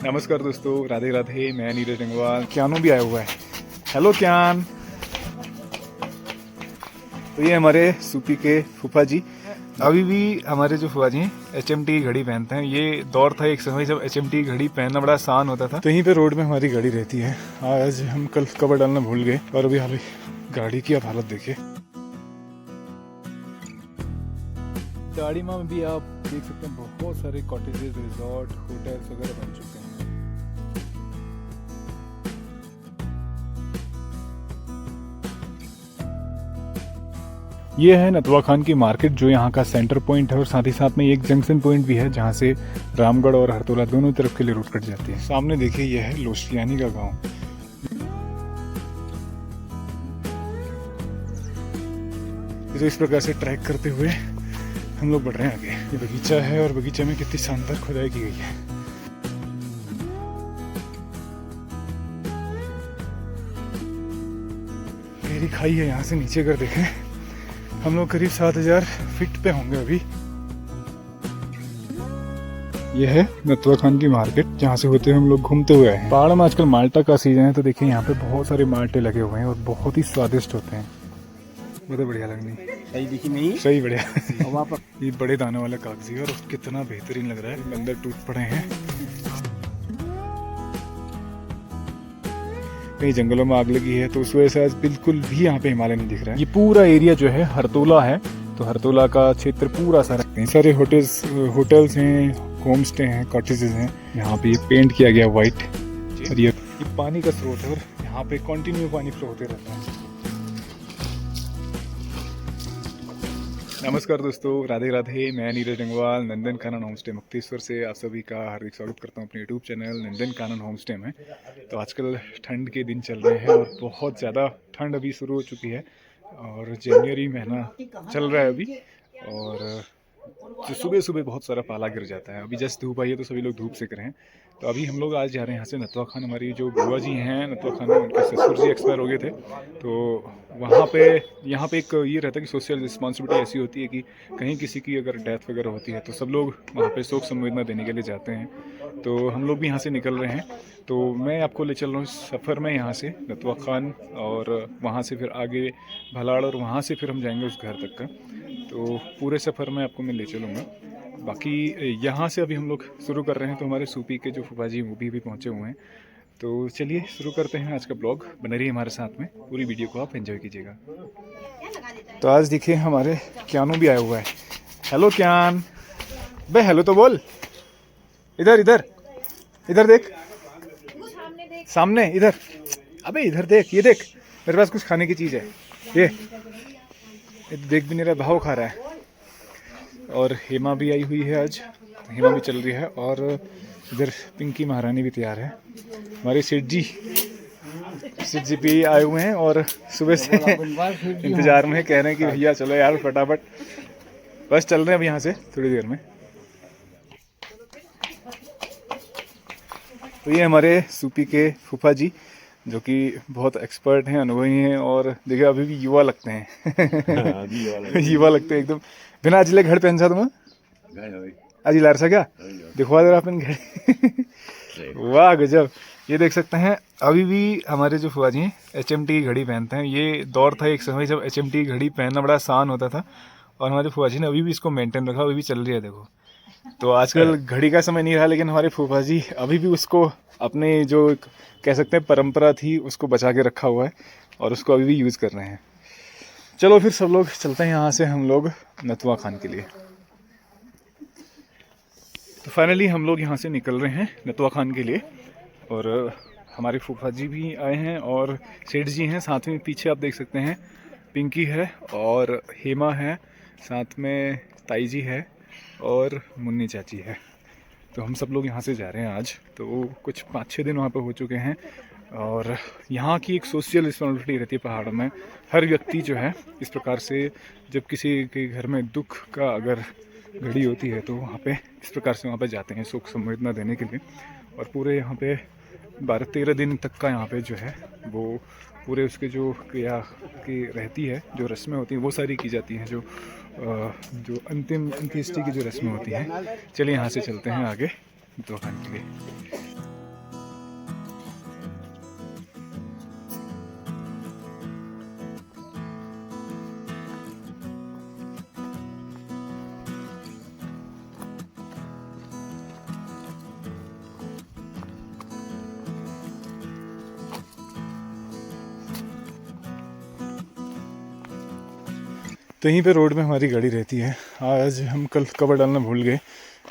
नमस्कार दोस्तों, राधे राधे। मैं नीरज डंगवाल। क्यानो भी आया हुआ है। हेलो क्यान। तो ये हमारे सूपी के फूफा जी। अभी भी हमारे जो फूफा जी हैं HMT की घड़ी पहनते हैं। ये दौर था एक समय जब HMT की घड़ी पहनना बड़ा आसान होता था। तो यहीं पे रोड में हमारी गाड़ी रहती है। आज हम कल कवर डालना भूल गए और अभी हाल गाड़ी की आप हालत देखिए। दाड़ीमा में भी आप देख सकते हैं बहुत सारे कॉटेजेस, रिजॉर्ट, होटल्स वगैरह बन चुके हैं। ये है नतवा खान की मार्केट जो यहाँ का सेंटर पॉइंट है और साथ ही साथ में एक जंक्शन पॉइंट भी है जहाँ से रामगढ़ और हरतोला दोनों तरफ के लिए रूट कट जाती है। सामने देखिए यह है लोशियानी का गांव। तो इस प्रकार से ट्रैक करते हुए हम लोग बढ़ रहे हैं आगे। ये बगीचा है और बगीचे में कितनी शानदार खुदाई की गई है। गहरी खाई है, यहाँ से नीचे कर देखें हम लोग करीब 7000 फीट पे होंगे अभी। यह है नतवा खान की मार्केट जहाँ से होते हुए हम लोग घूमते हुए आए हैं। पहाड़ में आजकल माल्टा का सीजन है तो देखिए यहाँ पे बहुत सारे माल्टे लगे हुए हैं और बहुत ही स्वादिष्ट होते हैं। ये तो बढ़िया लगनी सही दिखी नहीं, सही बढ़िया। वहाँ पर ये बड़े दाने वाला कागजी है और कितना बेहतरीन लग रहा है। अंदर टूट पड़े हैं। कहीं जंगलों में आग लगी है तो उस वजह से आज बिल्कुल भी यहाँ पे हिमालय नहीं दिख रहा है। ये पूरा एरिया जो है हरतोला है, तो हरतोला का क्षेत्र पूरा सारा कई सारे होटल्स हैं, होम स्टे हैं, कॉटेजेस हैं। यहाँ पे ये पेंट किया गया व्हाइट और ये पानी का स्रोत है और यहाँ पे कंटिन्यू पानी फ्लो होते रहता है। नमस्कार दोस्तों, राधे राधे। मैं नीरज डंगवाल नंदन कानन होम स्टे मुक्तेश्वर से आप सभी का हार्दिक स्वागत करता हूं अपने YouTube channel Nandan Kanan home stay में। तो आजकल ठंड के दिन चल रहे हैं और बहुत ज़्यादा ठंड अभी शुरू हो चुकी है और जनवरी महीना चल रहा है अभी। और सुबह सुबह बहुत सारा पाला गिर जाता है। अभी जस्ट धूप आई है तो सभी लोग धूप सेक रहे हैं। तो अभी हम लोग आज जा रहे हैं यहाँ से नतवा खान। हमारी जो बुआ जी हैं नतवा खान में, उनके ससुर जी एक्सपायर हो गए थे। तो वहाँ पे यहाँ पे एक ये रहता है कि सोशल रिस्पॉन्सिबिलिटी ऐसी होती है कि कहीं किसी की अगर डेथ वगैरह होती है तो सब लोग वहाँ पे शोक संवेदना देने के लिए जाते हैं। तो हम लोग भी यहाँ से निकल रहे हैं। तो मैं आपको ले चल रहा हूँ इस सफ़र में यहाँ से नतवा खान और वहाँ से फिर आगे भलाड़ और वहाँ से फिर हम जाएंगे उस घर तक का। तो पूरे सफ़र में आपको मैं ले चलूँगा। बाकी यहाँ से अभी हम लोग शुरू कर रहे हैं। तो हमारे सूपी के जो फूफा जी वो भी पहुँचे हुए हैं। तो चलिए शुरू करते हैं आज का ब्लॉग। बने रहिए हमारे साथ में, पूरी वीडियो को आप एंजॉय कीजिएगा। तो आज देखिए हमारे क्यानो भी आया हुआ है। हेलो क्यान। बे हेलो तो बोल। इधर इधर इधर देख, सामने इधर। अबे इधर देख, ये देख मेरे पास कुछ खाने की चीज़ है। ये देख भी नहीं रहा, भाव खा रहा है। और हेमा भी आई हुई है आज, हेमा भी चल रही है। और इधर पिंकी महारानी भी तैयार है। हमारे सेठ जी भी आए हुए हैं और सुबह से इंतजार में कह रहे हैं कि भैया चलो यार फटाफट। बस चल रहे हैं अब यहाँ से थोड़ी देर में। तो ये हमारे सूपी के फूफा जी जो कि बहुत एक्सपर्ट हैं, अनुभवी हैं और देखिए अभी भी युवा लगते हैं। युवा लगते हैं एकदम। बिना अजिले घर पहन सा तुम अजी लार सा क्या दिखवा दे रहा अपन घर। वाह गजब। ये देख सकते हैं अभी भी हमारे जो फुआ जी हैं HMT की घड़ी पहनते हैं। ये दौर था एक समय जब HMT की घड़ी पहनना बड़ा आसान होता था और हमारे फुआ जी ने अभी भी इसको मेंटेन रखा, अभी भी चल रही है देखो। तो आजकल घड़ी का समय नहीं रहा लेकिन हमारे फूफा जी अभी भी उसको अपने जो कह सकते हैं परंपरा थी उसको बचा के रखा हुआ है और उसको अभी भी यूज़ कर रहे हैं। चलो फिर सब लोग चलते हैं यहाँ से हम लोग नतवा खान के लिए। तो फाइनली हम लोग यहाँ से निकल रहे हैं नतवा खान के लिए और हमारे फूफा जी भी आए हैं और सेठ जी हैं साथ में। पीछे आप देख सकते हैं पिंकी है और हेमा है, साथ में ताई जी है और मुन्नी चाची है। तो हम सब लोग यहाँ से जा रहे हैं आज। तो कुछ 5-6 दिन वहाँ पे हो चुके हैं और यहाँ की एक सोशल रिस्पॉन्सिबिलिटी रहती है पहाड़ों में। हर व्यक्ति जो है इस प्रकार से जब किसी के घर में दुख का अगर घड़ी होती है तो वहाँ पे इस प्रकार से वहाँ पे जाते हैं शोक संवेदना देने के लिए। और पूरे यहाँ पे 12-13 दिन तक का यहाँ पे जो है वो पूरे उसके जो क्रिया की रहती है, जो रस्में होती हैं वो सारी की जाती हैं, जो अंतिम अंत्येष्टि की जो रस्में होती हैं। चलिए यहाँ से चलते हैं आगे उत्तराखंड के लिए। तो यहीं पे रोड में हमारी गाड़ी रहती है। आज हम कल कवर डालना भूल गए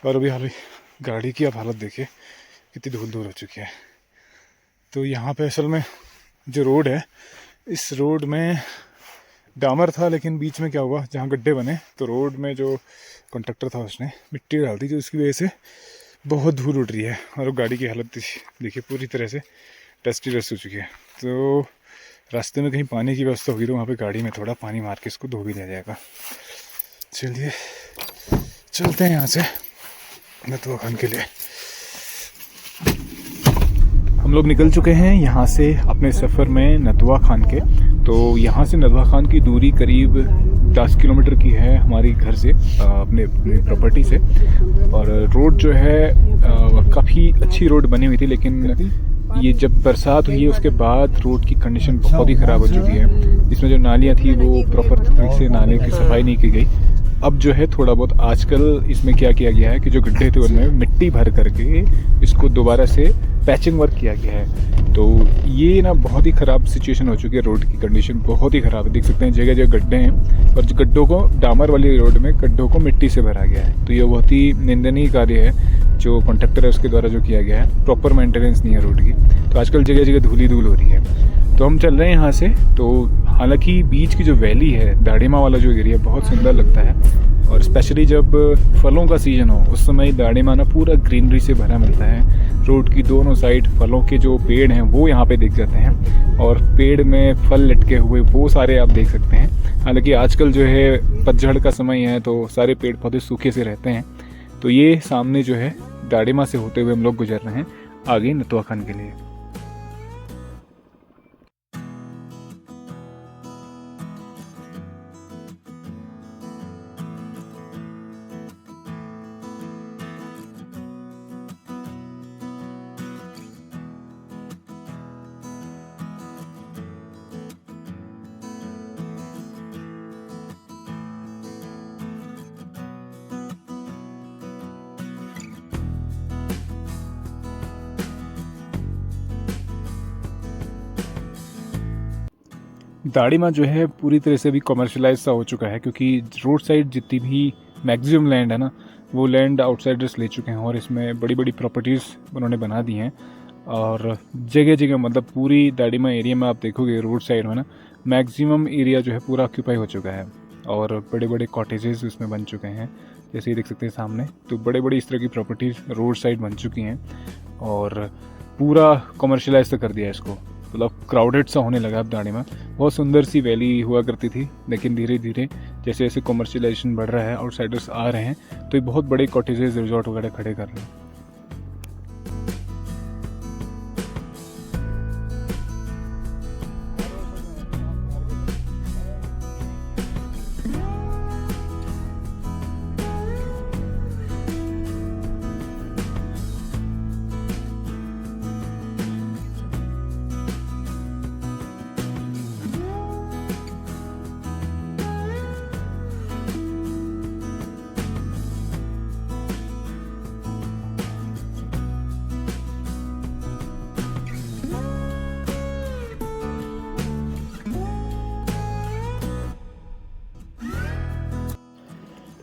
और अभी गाड़ी की आप हालत देखिए कितनी धूल धूल हो चुकी है। तो यहाँ पे असल में जो रोड है, इस रोड में डामर था, लेकिन बीच में क्या हुआ, जहाँ गड्ढे बने तो रोड में जो कॉन्ट्रैक्टर था उसने मिट्टी डाल दी, जो उसकी वजह से बहुत धूल उड़ रही है और गाड़ी की हालत देखिए पूरी तरह से डस्टी हो चुकी है। तो रास्ते में कहीं पानी की व्यवस्था होगी तो वहाँ पे गाड़ी में थोड़ा पानी मार के इसको धो भी दिया जाएगा। चलिए चलते हैं यहाँ से नतवा खान के लिए। हम लोग निकल चुके हैं यहाँ से अपने सफ़र में नतवा खान के। तो यहाँ से नतवा खान की दूरी करीब 10 किलोमीटर की है हमारी घर से, अपने प्रॉपर्टी से। और रोड जो है काफ़ी अच्छी रोड बनी हुई थी, लेकिन ये जब बरसात हुई है उसके बाद रोड की कंडीशन बहुत ही ख़राब हो चुकी है। इसमें जो नालियाँ थी वो प्रॉपर तरीके से नाले की सफाई नहीं की गई। अब जो है थोड़ा बहुत आजकल इसमें क्या किया गया है कि जो गड्ढे थे उनमें मिट्टी भर करके इसको दोबारा से पैचिंग वर्क किया गया है। तो ये ना बहुत ही ख़राब सिचुएशन हो चुकी है, रोड की कंडीशन बहुत ही ख़राब है। देख सकते हैं जगह जगह गड्ढे हैं और गड्ढों को डामर वाली रोड में गड्ढों को मिट्टी से भरा गया है। तो ये बहुत ही निंदनीय कार्य है जो कॉन्ट्रैक्टर है उसके द्वारा जो किया गया है। प्रॉपर मेंटेनेंस नहीं है रोड की, तो आजकल जगह जगह धूल ही धूल हो रही है। तो हम चल रहे हैं यहाँ से। तो हालांकि बीच की जो वैली है, दाड़ीमा वाला जो एरिया, बहुत सुंदर लगता है। और स्पेशली जब फलों का सीज़न हो उस समय दाड़ीमा ना पूरा ग्रीनरी से भरा मिलता है। रोड की दोनों साइड फलों के जो पेड़ हैं वो यहाँ पे दिख जाते हैं और पेड़ में फल लटके हुए वो सारे आप देख सकते हैं। हालांकि आजकल जो है पतझड़ का समय है तो सारे पेड़ पौधे सूखे से रहते हैं। तो ये सामने जो है दाड़ीमा से होते हुए हम लोग गुजर रहे हैं आगे नतवा खान के लिए। दाड़ीमा जो है पूरी तरह से अभी कमर्शलाइज सा हो चुका है, क्योंकि रोड साइड जितनी भी मैक्सिमम लैंड है ना वो लैंड आउटसाइडर्स ले चुके हैं और इसमें बड़ी बड़ी प्रॉपर्टीज़ उन्होंने बना दी हैं। और जगह जगह मतलब पूरी दाड़ीमा एरिया में आप देखोगे रोड साइड में ना मैक्सिमम एरिया जो है पूरा ऑक्यूपाई हो चुका है और बड़े बड़े कॉटेजेस उसमें बन चुके हैं, जैसे ये देख सकते हैं सामने। तो बड़े बड़ी इस तरह की प्रॉपर्टीज़ रोड साइड बन चुकी हैं और पूरा कमर्शलाइज तो कर दिया है इसको, मतलब क्राउडेड सा होने लगा अब दाड़ीमा। बहुत सुंदर सी वैली हुआ करती थी, लेकिन धीरे धीरे जैसे जैसे कमर्शियलाइजेशन बढ़ रहा है, आउटसाइडर्स आ रहे हैं, तो ये बहुत बड़े कॉटेजेस रिजॉर्ट वगैरह खड़े कर रहे हैं।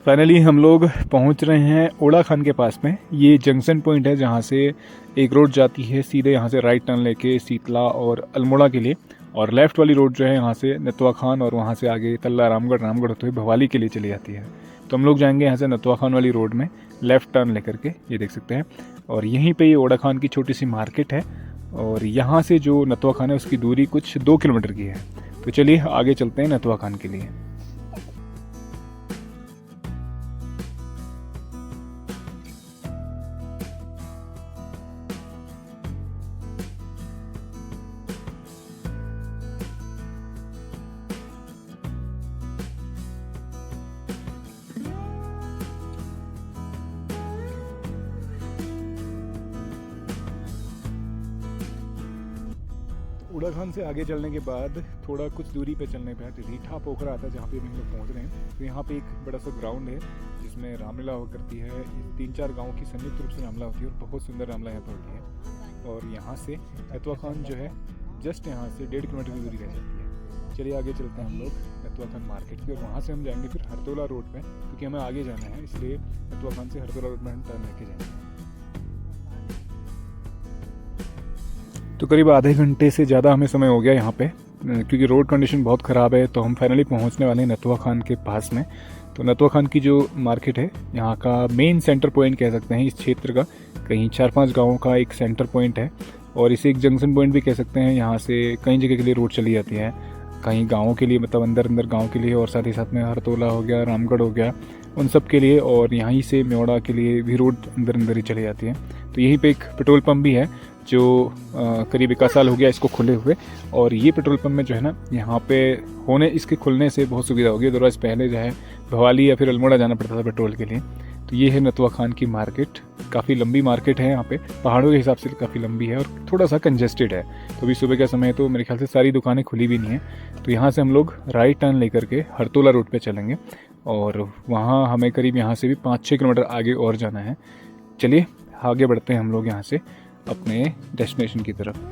फाइनली हम लोग पहुंच रहे हैं ओड़ा खान के पास में। ये जंक्शन पॉइंट है जहां से एक रोड जाती है सीधे यहाँ से राइट टर्न लेके सीतला और अल्मोड़ा के लिए, और लेफ़्ट वाली रोड जो है यहाँ से नतवा खान और वहाँ से आगे तल्ला रामगढ़ होते हुए भवाली के लिए चली जाती है। तो हम लोग जाएंगे यहाँ से नतवा खान वाली रोड में लेफ़्ट टर्न लेकर के, ये देख सकते हैं। और यहीं पर ये ओड़ा खान की छोटी सी मार्केट है और यहाँ से जो नतवा खान है उसकी दूरी कुछ 2 किलोमीटर की है। तो चलिए आगे चलते हैं नतवा खान के लिए। ओड़ा खान से आगे चलने के बाद थोड़ा कुछ दूरी पे चलने पे रीठा पोखरा आता है, जहाँ पे हम लोग पहुँच रहे हैं। तो यहाँ पे एक बड़ा सा ग्राउंड है जिसमें रामलीला हुआ करती है। 3-4 गाँव की संयुक्त रूप से रामलीला होती है और बहुत सुंदर रामलीला यहाँ पर होती है। और यहाँ से नतवा खान जो है जस्ट यहाँ से 1.5 किलोमीटर की दूरी रह जाती है। चलिए आगे चलते हैं हम लोग नथुआ खान मार्केट की, और वहाँ से हम जाएंगे फिर हरतोला रोड पे, क्योंकि हमें आगे जाना है, इसलिए नथुआ खान से हरतोला रोड में हम टर्न लेके जाएंगे। तो करीब आधे घंटे से ज़्यादा हमें समय हो गया यहाँ पे, क्योंकि रोड कंडीशन बहुत ख़राब है। तो हम फाइनली पहुँचने वाले हैं नथुआ खान के पास में। तो नथुआ खान की जो मार्केट है यहाँ का मेन सेंटर पॉइंट कह सकते हैं इस क्षेत्र का, कहीं 4-5 गाँवों का एक सेंटर पॉइंट है, और इसे एक जंक्शन पॉइंट भी कह सकते हैं। यहाँ से कई जगह के लिए रोड चली जाती है, कहीं गाँवों के लिए, मतलब अंदर अंदर गाँव के लिए, और साथ ही साथ में हरतोला हो गया, रामगढ़ हो गया, उन सब के लिए, और यहीं से मेवाड़ा के लिए भी रोड अंदर अंदर ही चली जाती है। तो यहीं पे एक पेट्रोल पंप भी है जो करीब 1 साल हो गया इसको खुले हुए, और ये पेट्रोल पंप में जो है ना, यहाँ पे होने इसके खुलने से बहुत सुविधा होगी। अदरवाइज़ पहले जो है भवाली या फिर अल्मोड़ा जाना पड़ता था पेट्रोल के लिए। तो ये है नथुआ खान की मार्केट, काफ़ी लंबी मार्केट है यहाँ पे, पहाड़ों के हिसाब से काफ़ी लंबी है और थोड़ा सा कंजेस्टेड है। तो अभी सुबह का समय है, तो मेरे ख्याल से सारी दुकानें खुली भी नहीं है। तो यहाँ से हम लोग राइट टर्न लेकर के हरतोला रोड पे चलेंगे, और वहाँ हमें करीब यहाँ से भी 5-6 किलोमीटर आगे और जाना है। चलिए आगे बढ़ते हैं हम लोग यहाँ से अपने डेस्टिनेशन की तरफ।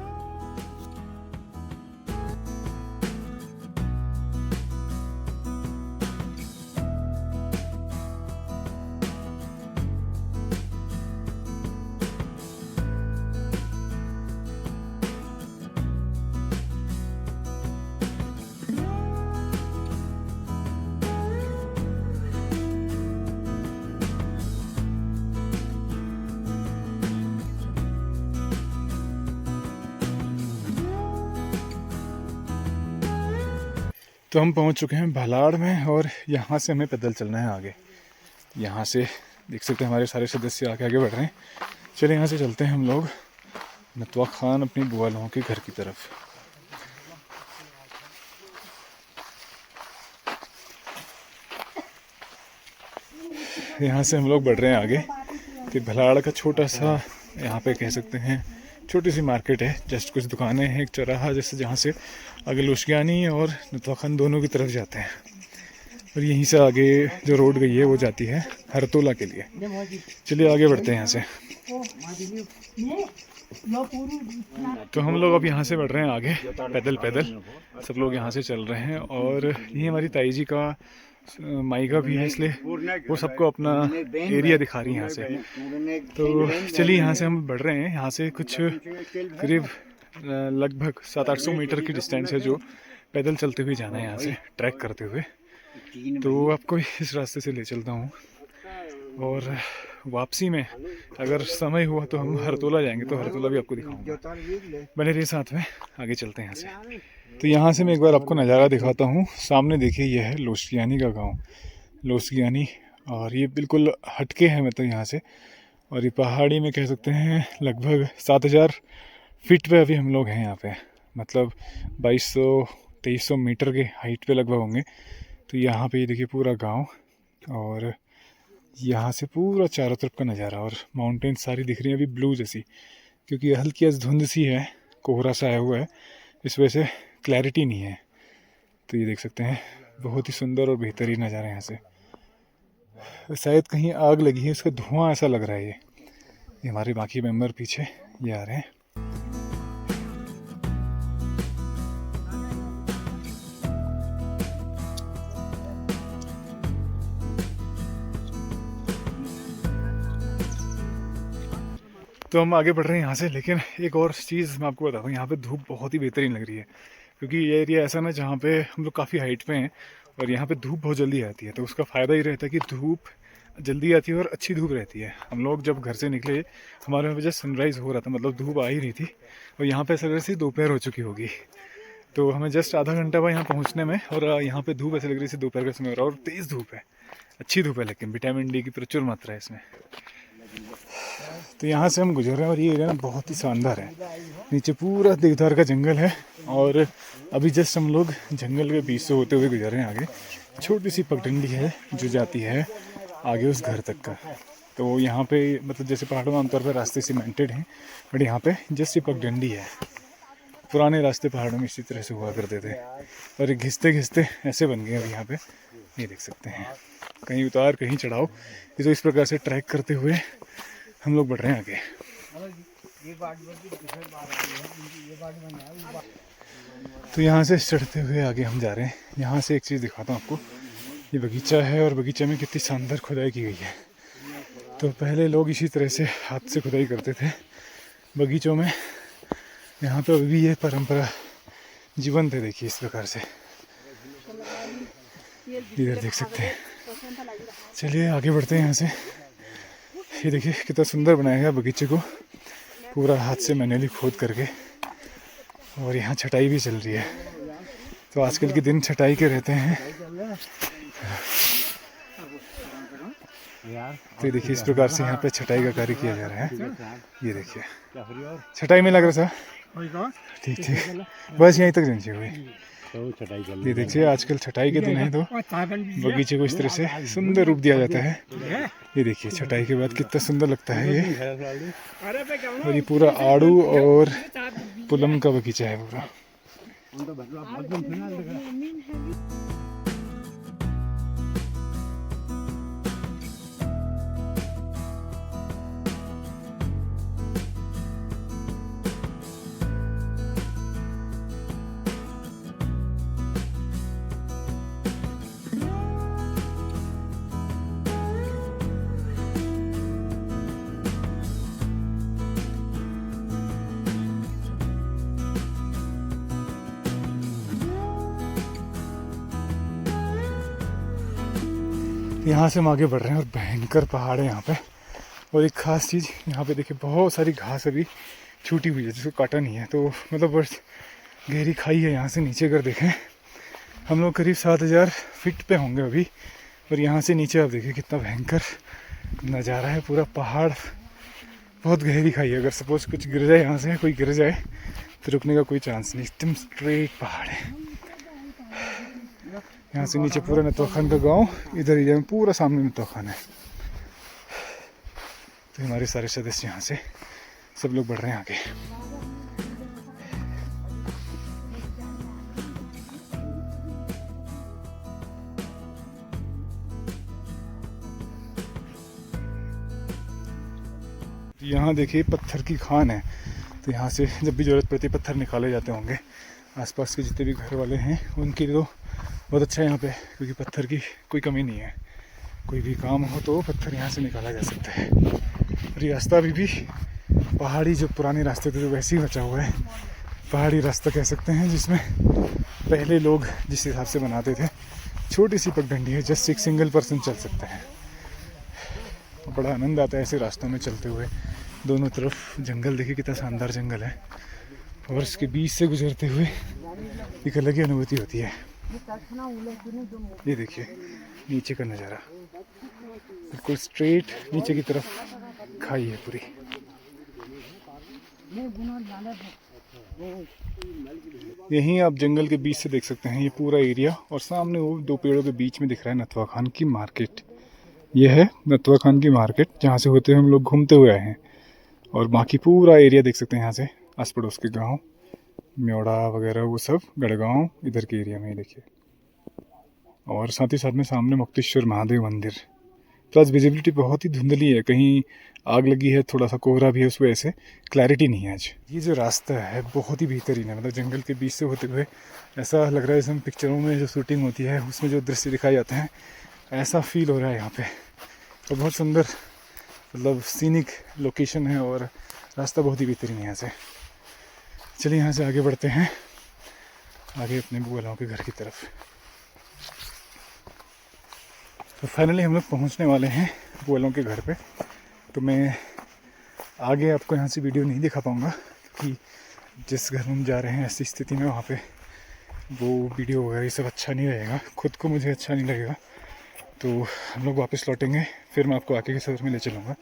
तो हम पहुंच चुके हैं भलाड़ में, और यहाँ से हमें पैदल चलना है आगे। यहाँ से देख सकते हैं हमारे सारे सदस्य आगे आगे बढ़ रहे हैं। चलिए यहाँ से चलते हैं हम लोग नथुआ खान अपनी बुआ लोगों के घर की तरफ। यहाँ से हम लोग बढ़ रहे हैं आगे। तो भलाड़ का छोटा सा यहाँ पे कह सकते हैं छोटी सी मार्केट है, जस्ट कुछ दुकानें हैं, एक चौराहा जैसे, जहाँ से आगे लोशियानी और नथुआ खान दोनों की तरफ जाते हैं, और यहीं से आगे जो रोड गई है वो जाती है हरतोला के लिए। चलिए आगे बढ़ते हैं यहाँ से। तो हम लोग अब यहाँ से बढ़ रहे हैं आगे पैदल पैदल, सब लोग यहाँ से चल रहे हैं, और ये हमारी ताई जी का माइका भी है, इसलिए वो सबको अपना एरिया दिखा रही है यहाँ से। तो चलिए यहाँ से हम बढ़ रहे हैं। यहाँ से कुछ करीब लगभग 700-800 मीटर की डिस्टेंस है जो पैदल चलते हुए जाना है, यहाँ से ट्रैक करते हुए। तो आपको इस रास्ते से ले चलता हूँ, और वापसी में अगर समय हुआ तो हम हरतोला जाएंगे, तो हरतोला भी आपको दिखाऊंगा। बने रहिए साथ में, आगे चलते हैं यहाँ से। तो यहाँ से मैं एक बार आपको नज़ारा दिखाता हूँ। सामने देखिए, यह है लोशियानी का गांव, लोशियानी, और ये बिल्कुल हटके है मतलब यहाँ से, और ये पहाड़ी में कह सकते हैं लगभग 7000 फीट पे अभी हम लोग हैं यहाँ पे, मतलब 2200-2300 मीटर के हाइट पे लगभग होंगे। तो यहाँ पे ये देखिए पूरा गांव, और यहाँ से पूरा चारों तरफ का नज़ारा, और माउंटेन सारी दिख रही है अभी ब्लू जैसी, क्योंकि हल्की धुंध सी है, कोहरा सा आया हुआ है, इस वजह से क्लैरिटी नहीं है। तो ये देख सकते हैं बहुत ही सुंदर और बेहतरीन नज़ारा यहाँ से। शायद कहीं आग लगी है, इसका धुआं ऐसा लग रहा है। ये हमारे बाकी मेंबर पीछे ये आ रहे हैं। तो हम आगे बढ़ रहे हैं यहाँ से, लेकिन एक और चीज़ मैं आपको बता दूँ, यहाँ पे धूप बहुत ही बेहतरीन लग रही है, क्योंकि ये एरिया ऐसा ना जहाँ पे हम लोग काफ़ी हाइट पे हैं, और यहाँ पे धूप बहुत जल्दी आती है। तो उसका फ़ायदा ये रहता है कि धूप जल्दी आती है और अच्छी धूप रहती है। हम लोग जब घर से निकले, हमारे यहाँ पे जस्ट सनराइज़ हो रहा था, मतलब धूप आ ही रही थी, और यहाँ पे ऐसा लग रहा थी दोपहर हो चुकी होगी। तो हमें जस्ट आधा घंटा हुआ यहाँ पहुँचने में, और यहाँ पे धूप ऐसे लग रही थी दोपहर का समय हो रहा है, और तेज़ धूप है, अच्छी धूप है, लेकिन विटामिन डी की प्रचुर मात्रा है इसमें। तो यहाँ से हम गुजर रहे हैं, और ये एरिया ना बहुत ही शानदार है। नीचे पूरा देवदार का जंगल है, और अभी जस्ट हम लोग जंगल के बीच से होते हुए गुजर रहे हैं। आगे छोटी सी पगडंडी है जो जाती है आगे उस घर तक का। तो यहाँ पे मतलब जैसे पहाड़ों में आमतौर पर रास्ते सीमेंटेड हैं, बट यहाँ पे जस्ट ये पगडंडी है। पुराने रास्ते पहाड़ों में इसी तरह से हुआ करते थे, और घिसते घिसते ऐसे बन गए अभी यहाँ पे। ये देख सकते हैं, कहीं उतार कहीं चढ़ाओ। ये तो इस प्रकार से ट्रैक करते हुए हम लोग बढ़ रहे हैं आगे। तो यहाँ से चढ़ते हुए आगे हम जा रहे हैं। यहाँ से एक चीज़ दिखाता हूँ आपको, ये बगीचा है और बगीचे में कितनी शानदार खुदाई की गई है। तो पहले लोग इसी तरह से हाथ से खुदाई करते थे बगीचों में। यहाँ तो अभी ये परंपरा जीवंत है, देखिए इस प्रकार से इधर देख सकते हैं। चलिए आगे बढ़ते हैं यहाँ से। ये देखिए कितना सुंदर बनाया गया बगीचे को, पूरा हाथ से मैनुअली खोद करके। और यहाँ छटाई भी चल रही है, तो आजकल के दिन छटाई के रहते हैं। तो ये देखिए इस प्रकार से यहाँ पे छटाई का कार्य किया जा रहा है। ये देखिए छटाई में लग रहा था। ठीक ठीक, बस यहीं तक जानी हुई। ये देखिए आजकल छटाई के दिन है, तो बगीचे को इस तरह से सुंदर रूप दिया जाता है। ये देखिए छटाई के बाद कितना सुंदर लगता है ये। और ये पूरा आड़ू और पुलम का बगीचा है पूरा। यहाँ से हम आगे बढ़ रहे हैं और भयंकर पहाड़ है यहाँ पे। और एक ख़ास चीज़ यहाँ पे देखिए, बहुत सारी घास अभी छूटी हुई है जिसको काटा नहीं है। तो मतलब बस गहरी खाई है यहाँ से नीचे अगर देखें। हम लोग करीब 7000 फीट पे होंगे अभी। और यहाँ से नीचे आप देखिए कितना भयंकर नज़ारा है। पूरा पहाड़, बहुत गहरी खाई है। अगर सपोज कुछ गिर जाए यहाँ से, कोई गिर जाए तो रुकने का कोई चांस नहीं, एकदम स्ट्रेट पहाड़ है। यहाँ से नीचे पूरा नतवा खान का गांव, इधर एरिया में पूरा सामने नतवा खान है। तो हमारे सारे सदस्य यहाँ से सब लोग बढ़ रहे हैं आगे। यहाँ देखिए पत्थर की खान है, तो यहाँ से जब भी ज़रूरत पड़ती है पत्थर निकाले जाते होंगे। आसपास के जितने भी घर वाले हैं उनके लिए तो बहुत अच्छा है यहाँ पे, क्योंकि पत्थर की कोई कमी नहीं है। कोई भी काम हो तो पत्थर यहाँ से निकाला जा सकता है। और ये रास्ता अभी भी पहाड़ी, जो पुराने रास्ते थे तो वैसे ही बचा हुआ है। पहाड़ी रास्ता कह सकते हैं, जिसमें पहले लोग जिस हिसाब से बनाते थे। छोटी सी पगडंडी है, जस्ट एक सिंगल पर्सन चल सकता है। तो बड़ा आनंद आता है ऐसे रास्तों में चलते हुए। दोनों तरफ जंगल, देखिए कितना शानदार जंगल है। और इसके बीच से गुजरते हुए एक अलग ही अनुभूति होती है। ये देखिए नीचे का नज़ारा, बिल्कुल स्ट्रेट नीचे की तरफ खाई है पूरी। यहीं आप जंगल के बीच से देख सकते हैं ये पूरा एरिया। और सामने वो दो पेड़ों के बीच में दिख रहा है नतवा खान की मार्केट। ये है नतवा खान की मार्केट, जहाँ से होते हुए हम लोग घूमते हुए आए हैं। और बाकी पूरा एरिया देख सकते हैं यहाँ से, आस पड़ोस के गांव, म्योड़ा वगैरह वो सब गढ़गांव इधर के एरिया में ही देखिए। और साथ ही साथ में सामने मुक्तेश्वर महादेव मंदिर। प्लस विजिबिलिटी बहुत ही धुंधली है, कहीं आग लगी है, थोड़ा सा कोहरा भी है, उस वजह से क्लैरिटी नहीं है आज। ये जो रास्ता है बहुत ही बेहतरीन है, मतलब जंगल के बीच से होते हुए ऐसा लग रहा है जैसे हम पिक्चरों में जो शूटिंग होती है उसमें जो दृश्य दिखाए जाते हैं, ऐसा फील हो रहा है यहाँ पे। तो बहुत सुंदर, मतलब सीनिक लोकेशन है और रास्ता बहुत ही बेहतरीन है यहाँ से। चलिए यहाँ से आगे बढ़ते हैं, आगे अपने बुआ के घर की तरफ। तो फाइनली हम लोग पहुँचने वाले हैं बुआ के घर पे। तो मैं आगे आपको यहाँ से वीडियो नहीं दिखा पाऊँगा, क्योंकि जिस घर में हम जा रहे हैं ऐसी स्थिति में वहाँ पे वो वीडियो वगैरह ये सब अच्छा नहीं रहेगा, खुद को मुझे अच्छा नहीं लगेगा। तो हम लोग वापस लौटेंगे, फिर मैं आपको आगे के सफ़र में ले चलूँगा।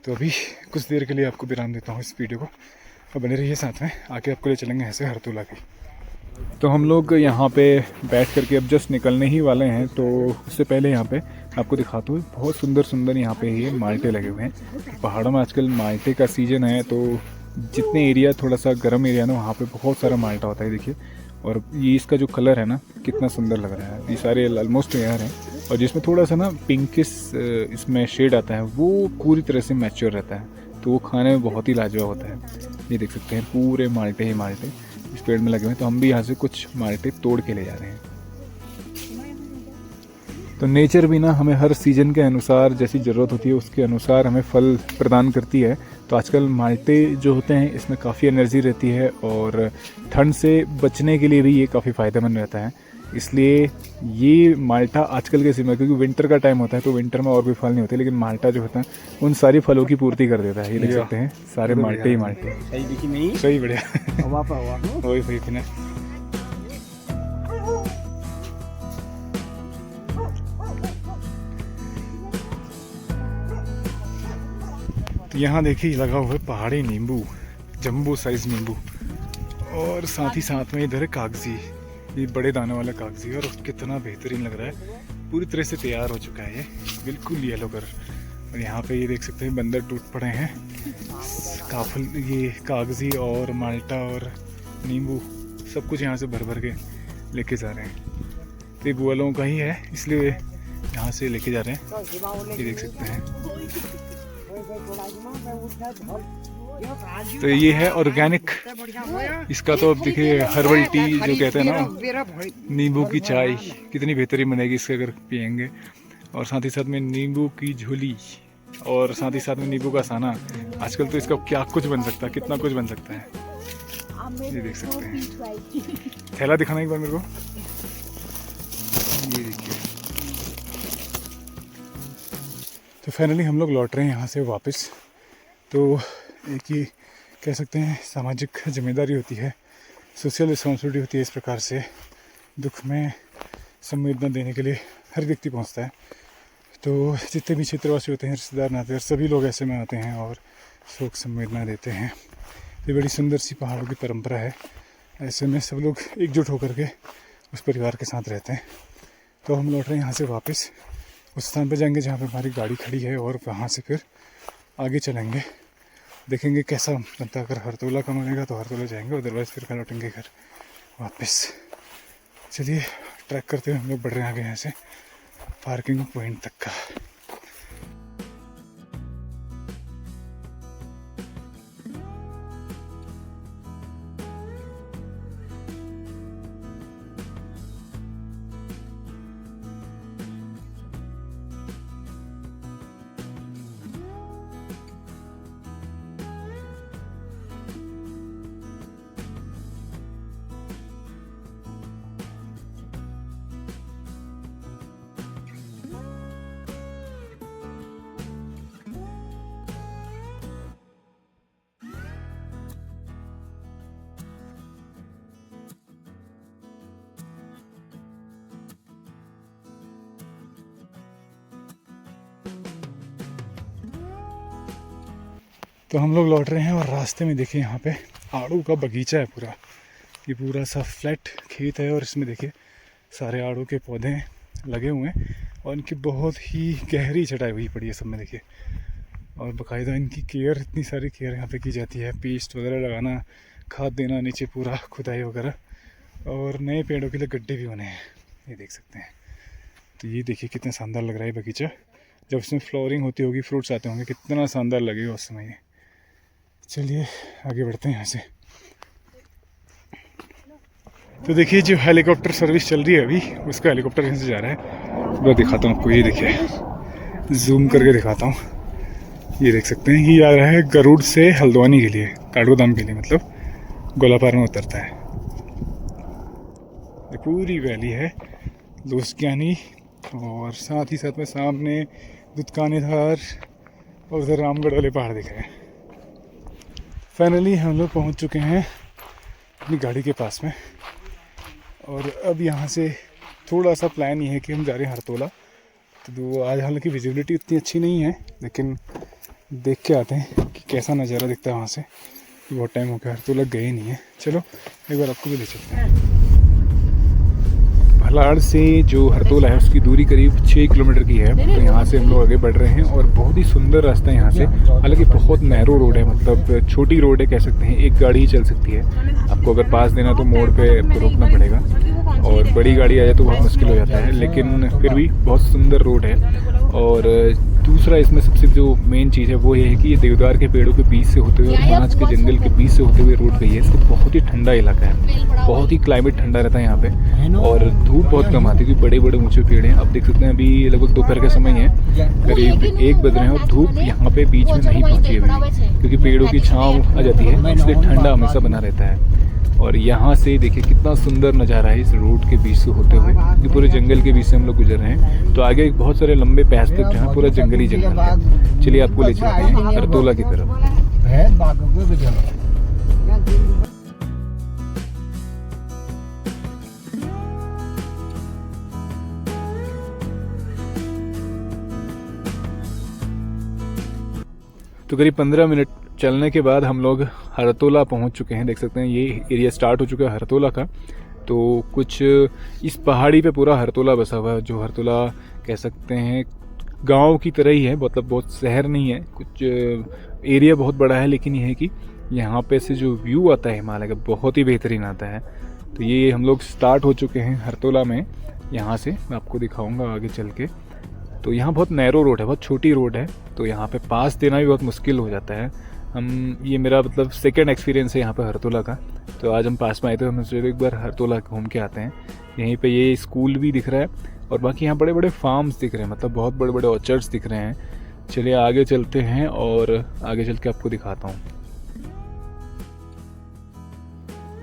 तो अभी कुछ देर के लिए आपको विराम देता हूँ इस वीडियो को, और बने रहिए साथ में, आके आपको ले चलेंगे ऐसे हरतुला की। तो हम लोग यहाँ पे बैठ करके अब जस्ट निकलने ही वाले हैं। तो उससे पहले यहाँ पे आपको दिखाता हूँ, बहुत सुंदर सुंदर यहाँ पे ये माल्टे लगे हुए हैं। पहाड़ों में आजकल माल्टे का सीज़न है, तो जितने एरिया थोड़ा सा गर्म एरिया ना, वहाँ पे बहुत सारा माल्टा होता है देखिए। और ये इसका जो कलर है ना, कितना सुंदर लग रहा है। ये सारे ऑलमोस्ट तैयार हैं, और जिसमें थोड़ा सा ना पिंकिश इसमें शेड आता है, वो पूरी तरह से मैच्योर रहता है। तो वो खाने में बहुत ही लाजवाब होता है। ये देख सकते हैं पूरे माल्टे ही माल्टे इस पेड़ में लगे हुए हैं। तो हम भी यहाँ से कुछ माल्टे तोड़ के ले जा रहे हैं। तो नेचर भी ना हमें हर सीज़न के अनुसार जैसी ज़रूरत होती है उसके अनुसार हमें फल प्रदान करती है। तो आजकल माल्टे जो होते हैं इसमें काफ़ी एनर्जी रहती है और ठंड से बचने के लिए भी ये काफ़ी फ़ायदेमंद रहता है। इसलिए ये माल्टा आजकल के समय, क्योंकि विंटर का टाइम होता है तो विंटर में और भी फल नहीं होते, लेकिन माल्टा जो होता है उन सारी फलों की पूर्ति कर देता है। ये देख सकते हैं सारे माल्टे ही माल्टे। सही बढ़िया वही सही थी ना। तो यहाँ देखिए लगा हुआ है पहाड़ी नींबू, जंबो साइज नींबू, और साथ ही साथ में इधर है कागजी, ये बड़े दाने वाला कागजी, और कितना बेहतरीन लग रहा है। पूरी तरह से तैयार हो चुका है ये, बिल्कुल येलो कलर। और यहाँ पे ये देख सकते हैं बंदर टूट पड़े हैं। काफल ये कागजी और माल्टा और नींबू सब कुछ यहाँ से भर भर के लेके जा रहे हैं। तो ये बुआ लोगों का ही है इसलिए यहाँ से लेके जा रहे हैं। ये देख सकते हैं। तो ये है ऑर्गेनिक, इसका तो अब देखिए हर्बल टी जो कहते हैं ना, नींबू की चाय कितनी बेहतरीन बनेगी इसके अगर पियेंगे। और साथ ही साथ में नींबू की झोली और साथ ही साथ में नींबू का साना। आजकल तो इसका क्या कुछ बन सकता है, कितना कुछ बन सकता है। ये देख सकते हैं। थैला दिखाना एक बार मेरे को। ये देखिए। तो फाइनली हम लोग लौट रहे हैं यहाँ से वापस। तो एक ही कह सकते हैं सामाजिक जिम्मेदारी होती है, सोशल रिस्पॉन्सिबिलिटी होती है। इस प्रकार से दुख में संवेदना देने के लिए हर व्यक्ति पहुँचता है। तो जितने भी क्षेत्रवासी होते हैं, रिश्तेदार नातेदार, सभी लोग ऐसे में आते हैं और शोक संवेदना देते हैं। ये बड़ी सुंदर सी पहाड़ों की परंपरा है। ऐसे में सब लोग एकजुट होकर के उस परिवार के साथ रहते हैं। तो हम लौट रहे हैं यहाँ से वापस, उस स्थान पर जाएंगे जहाँ पे हमारी गाड़ी खड़ी है, और वहाँ से फिर आगे चलेंगे, देखेंगे कैसा बनता है। अगर हरतोला का मिलेगा तो हरतोला जाएंगे, अदरवाइज़ फिर लौटेंगे घर वापस। चलिए ट्रैक करते हुए हम लोग बढ़ रहे हैं आगे यहाँ से पार्किंग पॉइंट तक का। तो हम लोग लौट रहे हैं और रास्ते में देखिए यहाँ पे आड़ू का बगीचा है पूरा। ये पूरा सा फ्लैट खेत है और इसमें देखिए सारे आड़ू के पौधे लगे हुए हैं और इनकी बहुत ही गहरी छटाई हुई पड़ी है सब में देखिए। और बाकायदा इनकी केयर, इतनी सारी केयर यहाँ पे की जाती है, पेस्ट वगैरह लगाना, खाद देना, नीचे पूरा खुदाई वगैरह, और नए पेड़ों के लिए गड्ढे भी बने हैं, ये देख सकते हैं। तो ये देखिए कितना शानदार लग रहा है बगीचा। जब इसमें फ्लावरिंग होती होगी, फ्रूट्स आते होंगे, कितना शानदार लगेगा उस समय। चलिए आगे बढ़ते हैं यहाँ से। तो देखिए जो हेलीकॉप्टर सर्विस चल रही है अभी, उसका हेलीकॉप्टर यहाँ से जा रहा है। मैं दिखाता हूँ आपको, ये देखिए जूम करके दिखाता हूँ। ये देख सकते हैं, ये आ रहा है गरुड़ से हल्द्वानी के लिए, काठगोदाम के लिए, मतलब गोलापार में उतरता है। ये पूरी वैली है दोस्तियानी, और साथ ही साथ में सामने दुदकानी धार और उधर रामगढ़ वाले पहाड़ दिख रहे हैं। फाइनली हम लोग पहुंच चुके हैं अपनी गाड़ी के पास में, और अब यहाँ से थोड़ा सा प्लान ये है कि हम जा रहे हैं हरतोला। तो आज हालांकि विजिबिलिटी उतनी अच्छी नहीं है, लेकिन देख के आते हैं कि कैसा नज़ारा दिखता है वहाँ से। बहुत टाइम हो गया हरतोला गए नहीं है, चलो एक बार आपको भी ले चलते हैं। भलाड़ से जो हरतोला है उसकी दूरी करीब 6 किलोमीटर की है। तो यहाँ से हम लोग आगे बढ़ रहे हैं और बहुत ही सुंदर रास्ता है यहाँ से। हालांकि बहुत नैरो रोड है, मतलब छोटी रोड है कह सकते हैं, एक गाड़ी ही चल सकती है। आपको अगर पास देना तो मोड़ पे रुकना पड़ेगा। और बड़ी गाड़ी आ जाए तो बहुत मुश्किल हो जाता है, लेकिन फिर भी बहुत सुंदर रोड है। और दूसरा इसमें सबसे जो मेन चीज़ है वो ये है कि ये देवदार के पेड़ों के बीच से होते हुए और बांस के जंगल के बीच से होते हुए रोड गई है। इससे बहुत ही ठंडा इलाका है, बहुत ही क्लाइमेट ठंडा रहता है यहाँ पे, और धूप बहुत कम आती है क्योंकि बड़े बड़े ऊंचे पेड़ हैं। अब देख सकते हैं अभी लगभग दोपहर का समय है, करीब 1 बज रहे हैं और धूप यहाँ पे बीच में नहीं पहुँची है अभी, क्योंकि पेड़ों की छाँव आ जाती है, इसलिए ठंडा हमेशा बना रहता है। और यहाँ से देखिए कितना सुंदर नज़ारा है इस रोड के बीच से होते हुए, क्योंकि पूरे जंगल के बीच से हम लोग गुजर रहे हैं। तो आगे बहुत सारे लंबे पैच तक जहाँ पूरा जंगली जंगल है। चलिए आपको ले चलते हैं हरतोला की तरफ। तो करीब 15 मिनट चलने के बाद हम लोग हरतोला पहुंच चुके हैं। देख सकते हैं ये एरिया स्टार्ट हो चुका है हरतोला का। तो कुछ इस पहाड़ी पे पूरा हरतोला बसा हुआ है, जो हरतोला कह सकते हैं गांव की तरह ही है, मतलब बहुत शहर नहीं है, कुछ एरिया बहुत बड़ा है, लेकिन ये है कि यहाँ पे से जो व्यू आता है हिमालय का बहुत ही बेहतरीन आता है। तो ये हम लोग स्टार्ट हो चुके हैं हरतोला में। यहाँ से मैं आपको दिखाऊँगा आगे चल के। तो यहाँ बहुत नैरो रोड है, बहुत छोटी रोड है, तो यहाँ पे पास देना भी बहुत मुश्किल हो जाता है। ये मेरा मतलब सेकंड एक्सपीरियंस है यहाँ पे हरतोला का। तो आज हम पास में आए थे, हमने सोचा एक बार हरतोला घूम के आते हैं। यहीं पे ये स्कूल भी दिख रहा है और बाकी यहाँ बड़े बड़े फार्म्स दिख रहे हैं, मतलब बहुत बड़े बड़े ऑर्चर्ड्स दिख रहे हैं। चलिए आगे चलते हैं और आगे चल के आपको दिखाता हूँ।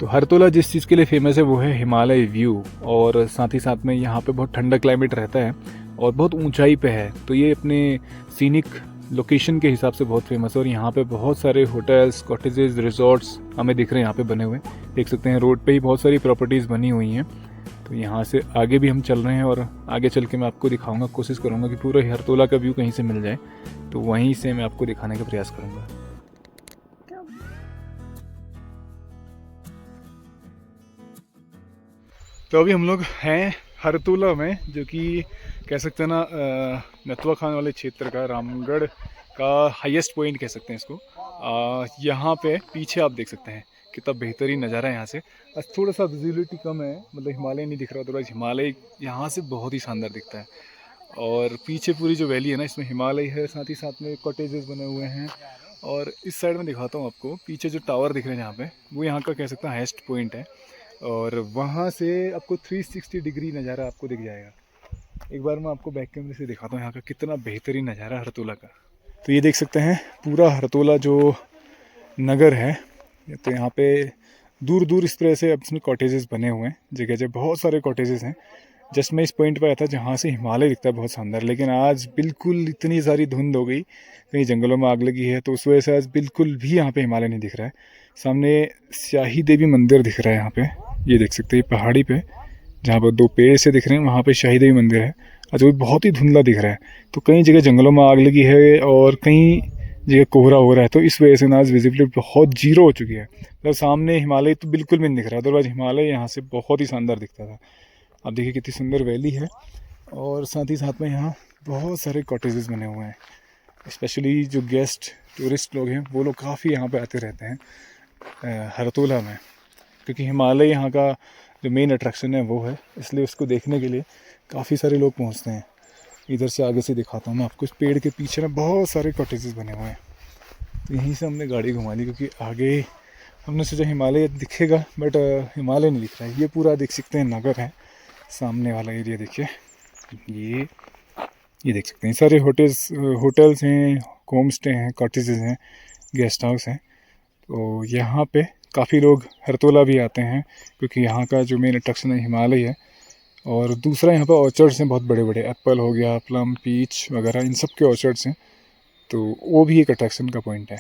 तो हरतोला जिस चीज़ के लिए फेमस है वो है हिमालय व्यू, और साथ ही साथ में यहाँ पे बहुत ठंडा क्लाइमेट रहता है और बहुत ऊंचाई पे है, तो ये अपने सीनिक लोकेशन के हिसाब से बहुत फेमस है। और यहाँ पे बहुत सारे होटल्स, कॉटेजेस, रिजॉर्ट्स हमें दिख रहे हैं यहाँ पे बने हुए। देख सकते हैं रोड पे ही बहुत सारी प्रॉपर्टीज़ बनी हुई हैं। तो यहाँ से आगे भी हम चल रहे हैं और आगे चल के मैं आपको दिखाऊंगा, कोशिश करूँगा कि पूरा हरतोला का व्यू कहीं से मिल जाए, तो वहीं से मैं आपको दिखाने का प्रयास करूँगा। तो अभी हम लोग हैं हरतोला में, जो कि कह सकते हैं ना नथुआ खान वाले क्षेत्र का, रामगढ़ का हाईएस्ट पॉइंट कह सकते हैं इसको। यहाँ पे पीछे आप देख सकते हैं कितना बेहतरीन नज़ारा है यहाँ से। बस थोड़ा सा विजिबिलिटी कम है, मतलब हिमालय नहीं दिख रहा, अदरवाइज हिमालय यहाँ से बहुत ही शानदार दिखता है। और पीछे पूरी जो वैली है ना, इसमें हिमालय है, साथ ही साथ में कॉटेजेस बने हुए हैं। और इस साइड में दिखाता हूँ आपको, पीछे जो टावर दिख रहे हैं यहाँ पे, वो यहाँ का कह सकते हैं हाईएस्ट पॉइंट है। और वहाँ से आपको 360 डिग्री नज़ारा आपको दिख जाएगा। एक बार मैं आपको बैक कैमरे से दिखाता हूँ यहाँ का कितना बेहतरीन नज़ारा हरतोला का। तो ये देख सकते हैं पूरा हरतोला जो नगर है, तो यहाँ पे दूर दूर इस तरह से अब इसमें कॉटेजेस बने हुए हैं, जगह जगह बहुत सारे कॉटेजेस हैं। जस्ट मैं इस पॉइंट पर आया था जहाँ से हिमालय दिखता है बहुत शानदार, लेकिन आज बिल्कुल इतनी सारी धुंध हो गई, कहीं जंगलों में आग लगी है, तो उस वजह से आज बिल्कुल भी यहाँ पे हिमालय नहीं दिख रहा है। सामने शाही देवी मंदिर दिख रहा है यहाँ पे, ये देख सकते हैं पहाड़ी पे जहाँ पर 2 पेड़ से दिख रहे हैं, वहाँ पे शाही देवी मंदिर है। आज वो बहुत ही धुंधला दिख रहा है, तो कई जगह जंगलों में आग लगी है और कई जगह कोहरा हो रहा है, तो इस वजह से ना आज विजिबिलिटी बहुत जीरो हो चुकी है। मतलब सामने हिमालय तो बिल्कुल भी नहीं दिख रहा, अदरवाइज हिमालय यहाँ से बहुत ही शानदार दिखता था। आप देखिए कितनी सुंदर वैली है, और साथ ही साथ में यहाँ बहुत सारे कॉटेजेस बने हुए हैं। स्पेशली जो गेस्ट टूरिस्ट लोग हैं वो लोग काफ़ी यहाँ पे आते रहते हैं हरतोला में, क्योंकि हिमालय यहाँ का जो मेन अट्रैक्शन है वो है, इसलिए उसको देखने के लिए काफ़ी सारे लोग पहुँचते हैं। इधर से आगे से दिखाता हूँ मैं आपको, इस पेड़ के पीछे ना बहुत सारे कॉटेजेस बने हुए हैं। यहीं से हमने गाड़ी घुमा ली, क्योंकि आगे हमने सोचा हिमालय दिखेगा, बट हिमालय नहीं दिख रहा है। ये पूरा देख सकते हैं नगर है, सामने वाला एरिया देखिए, ये देख सकते हैं सारे होटल्स हैं, होम स्टे हैं, कॉटेजेस हैं, गेस्ट हाउस हैं। तो यहाँ पे काफ़ी लोग हरतोला भी आते हैं, क्योंकि यहाँ का जो मेन अट्रैक्शन है हिमालय है। और दूसरा यहाँ पर ऑर्चर्ड्स हैं बहुत बड़े बड़े, एप्पल हो गया, प्लम, पीच वगैरह, इन सब के ऑर्चर्ड्स हैं, तो वो भी एक अट्रैक्शन का पॉइंट है।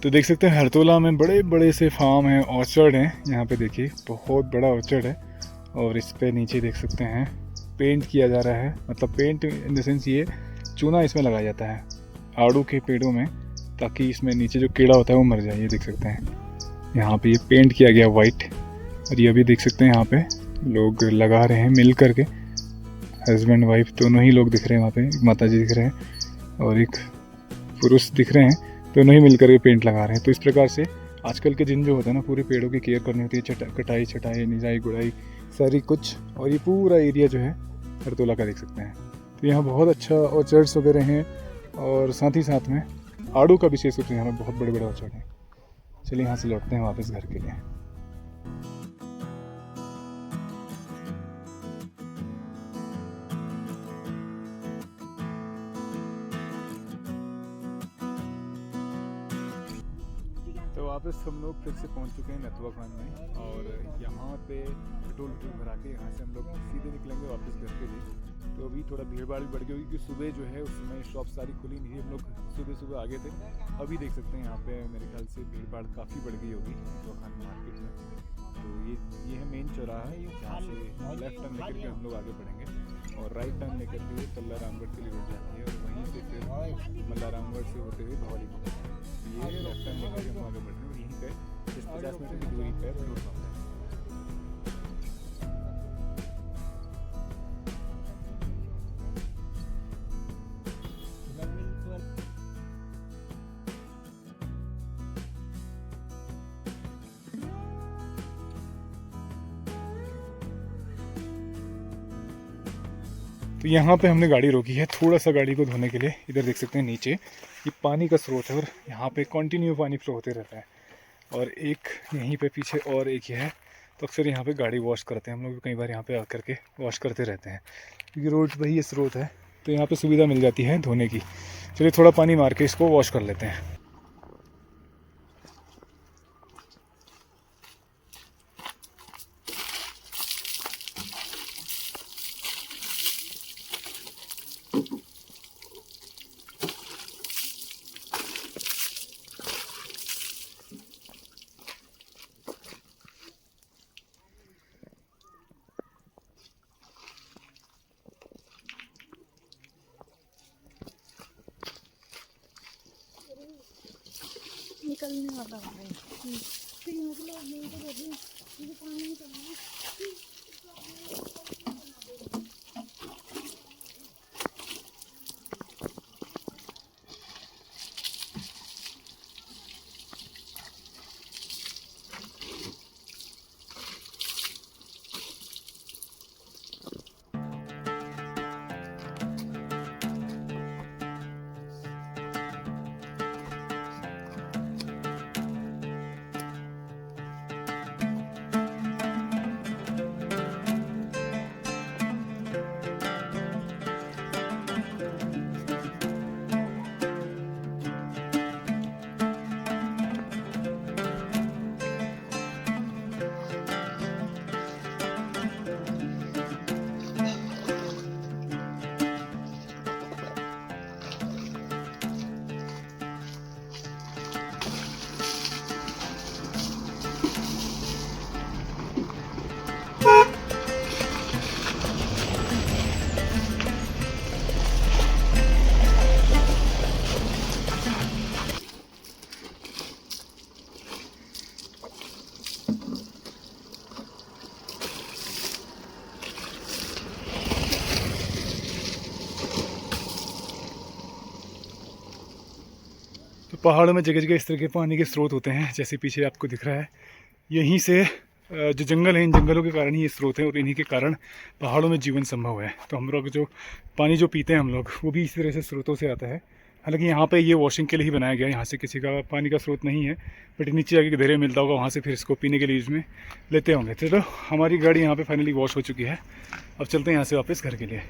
तो देख सकते हैं हरतोला में बड़े बड़े से फार्म हैं, ऑर्चर्ड हैं। यहाँ पे देखिए बहुत बड़ा ऑर्चर्ड है और इस पे नीचे देख सकते हैं पेंट किया जा रहा है। मतलब पेंट इन द सेंस ये चूना इसमें लगाया जाता है आड़ू के पेड़ों में, ताकि इसमें नीचे जो कीड़ा होता है वो मर जाए। ये देख सकते हैं यहाँ पे ये पेंट किया गया वाइट। और ये अभी देख सकते हैं यहाँ पे लोग लगा रहे हैं मिल करके, हस्बैंड वाइफ दोनों ही लोग दिख रहे हैं। वहाँ पे एक माता जी दिख रहे हैं और एक पुरुष दिख रहे हैं, दोनों ही मिलकर के पेंट लगा रहे हैं। तो इस प्रकार से आजकल के दिन जो होता है ना, पूरे पेड़ों की केयर करनी होती है, कटाई छटाई निराई गुड़ाई सारी कुछ। और ये पूरा एरिया जो है हरतोला का देख सकते हैं। तो यहाँ बहुत अच्छा ऑर्चर्ड्स वगैरह हैं और साथ ही साथ में आड़ू का विशेष रूप से यहाँ पर बहुत बड़े बड़े ऑर्चर्ड हैं। चलिए यहाँ से लौटते हैं वापस घर के लिए। तो वापस हम लोग फिर से पहुंच चुके हैं नथुआ खान में और यहाँ पे पेट्रोल भरा के यहाँ से हम लोग सीधे निकलेंगे वापस घर के लिए। तो अभी थोड़ा भीड़ भाड़ भी बढ़ गई होगी क्योंकि सुबह जो है उस समय शॉप सारी खुली नहीं है। हम लोग सुबह आ गए थे। अभी देख सकते हैं यहाँ पे मेरे ख्याल से भीड़ भाड़ काफ़ी बढ़ गई होगी नथुआ खान मार्केट में। तो ये है मेन चौराहा, जहाँ से लेफ्ट टर्न लेकर के हम लोग आगे बढ़ेंगे और राइट टर्न लेकर के तल्ला रामगढ़ के लिए रोड जाती है और वहीं से फिर मल्ला रामगढ़ से होते हुए भवाली पहुँचते हैं। ये लेफ्ट टर्न लेकर के हम आगे बढ़ रहे हैं और यहीं पे 50 मीटर की दूरी पर रोड पहुँचते हैं। तो यहाँ पे हमने गाड़ी रोकी है थोड़ा सा गाड़ी को धोने के लिए। इधर देख सकते हैं नीचे ये पानी का स्रोत है और यहाँ पे कंटिन्यू पानी फ्लो होते रहता है। और एक यहीं पे पीछे और एक है, तो अक्सर यहाँ पे गाड़ी वॉश करते हैं हम लोग। कई बार यहाँ पे आकर के वॉश करते रहते हैं क्योंकि रोड पर ही ये स्रोत है, तो यहाँ पे सुविधा मिल जाती है धोने की। चलिए थोड़ा पानी मार के इसको वॉश कर लेते हैं। निकलने वाला है फिर मतलब नहीं तो बोलिए मुझे पानी निकलना है। पहाड़ों में जगह जगह इस तरह के पानी के स्रोत होते हैं, जैसे पीछे आपको दिख रहा है। यहीं से जो जंगल है, इन जंगलों के कारण ही ये स्रोत है और इन्हीं के कारण पहाड़ों में जीवन संभव है। तो हम लोग जो पानी जो पीते हैं हम लोग, वो भी इस तरह से स्रोतों से आता है। हालांकि यहाँ पे ये वॉशिंग के लिए ही बनाया गया है, यहाँ से किसी का पानी का स्रोत नहीं है, बट नीचे जाके घेरे मिलता होगा, वहाँ से फिर इसको पीने के लिए यूज में लेते होंगे। चलो हमारी गाड़ी यहाँ पर फाइनली वॉश हो चुकी है। अब चलते हैं यहाँ से वापस घर के लिए।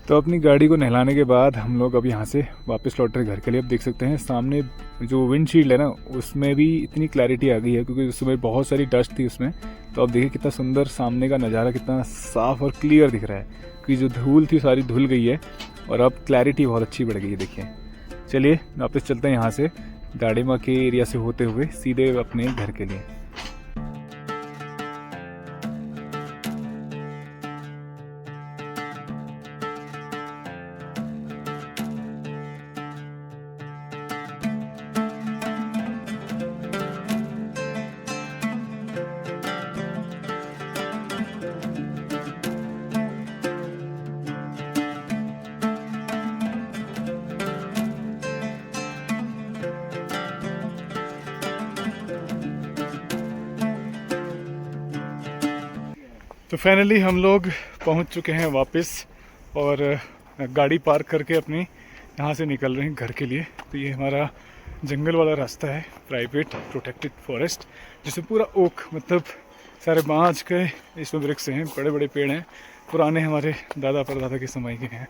तो अपनी गाड़ी को नहलाने के बाद हम लोग अब यहाँ से वापस लौट रहे घर के लिए। अब देख सकते हैं सामने जो विंडशील्ड है ना, उसमें भी इतनी क्लैरिटी आ गई है क्योंकि उस समय बहुत सारी डस्ट थी उसमें। तो अब देखिए कितना सुंदर सामने का नज़ारा, कितना साफ़ और क्लियर दिख रहा है क्योंकि जो धूल थी सारी धुल गई है और अब क्लैरिटी बहुत अच्छी बढ़ गई है। देखिए चलिए वापस चलते हैं यहाँ से। दाड़ीमा के एरिया से होते हुए सीधे अपने घर के लिए। तो फाइनली हम लोग पहुंच चुके हैं वापस और गाड़ी पार्क करके अपनी यहाँ से निकल रहे हैं घर के लिए। तो ये हमारा जंगल वाला रास्ता है, प्राइवेट प्रोटेक्टेड फॉरेस्ट, जिसमें पूरा ओक मतलब सारे बाँझ के इसमें वृक्ष हैं, बड़े बड़े पेड़ हैं, पुराने हमारे दादा परदादा के समय के हैं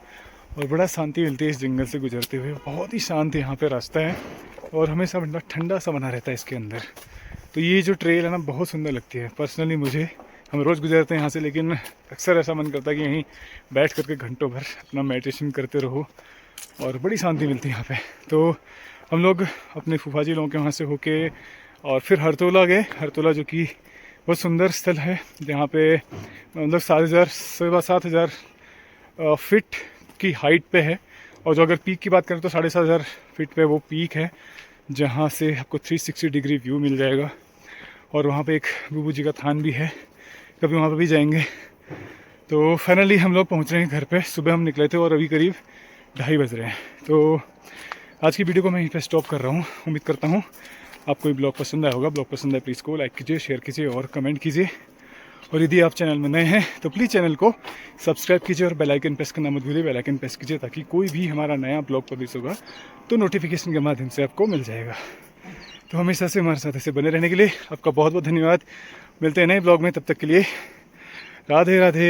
और बड़ा शांति मिलती है इस जंगल से गुजरते हुए। बहुत ही शांत यहाँ पे रास्ता है और हमेशा ठंडा सा बना रहता है इसके अंदर। तो ये जो ट्रेल है ना बहुत सुंदर लगती है पर्सनली मुझे। हम रोज़ गुजरते हैं यहाँ से, लेकिन अक्सर ऐसा मन करता है कि यहीं बैठ करके घंटों भर अपना मेडिटेशन करते रहो और बड़ी शांति मिलती है यहाँ पे। तो हम लोग अपने फूफा जी लोगों के वहाँ से होके और फिर हरतोला गए। हरतोला जो कि बहुत सुंदर स्थल है, जहाँ पे मतलब 7,000 फीट की हाइट पे है। और जो अगर पीक की बात करें तो 7,500 फीट पे वो पीक है, जहाँ से आपको 360 डिग्री व्यू मिल जाएगा। और वहाँ पे एक बुबू जी का थान भी है, कभी वहाँ पे भी जाएंगे। तो फाइनली हम लोग पहुँच रहे हैं घर पे। सुबह हम निकले थे और अभी करीब 2:30 बज रहे हैं। तो आज की वीडियो को मैं यहीं पे स्टॉप कर रहा हूँ। उम्मीद करता हूँ आपको ये ब्लॉग पसंद आया होगा। ब्लॉग पसंद आए प्लीज़ को लाइक कीजिए, शेयर कीजिए और कमेंट कीजिए। और यदि आप चैनल में नए हैं तो प्लीज़ चैनल को सब्सक्राइब कीजिए और बेल आइकन प्रेस करना मत भूलिए। बेल आइकन प्रेस कीजिए ताकि कोई भी हमारा नया ब्लॉग पब्लिश होगा तो नोटिफिकेशन के माध्यम से आपको मिल जाएगा। तो हमेशा से हमारे साथ ऐसे बने रहने के लिए आपका बहुत बहुत धन्यवाद। मिलते हैं नए ब्लॉग में, तब तक के लिए राधे राधे।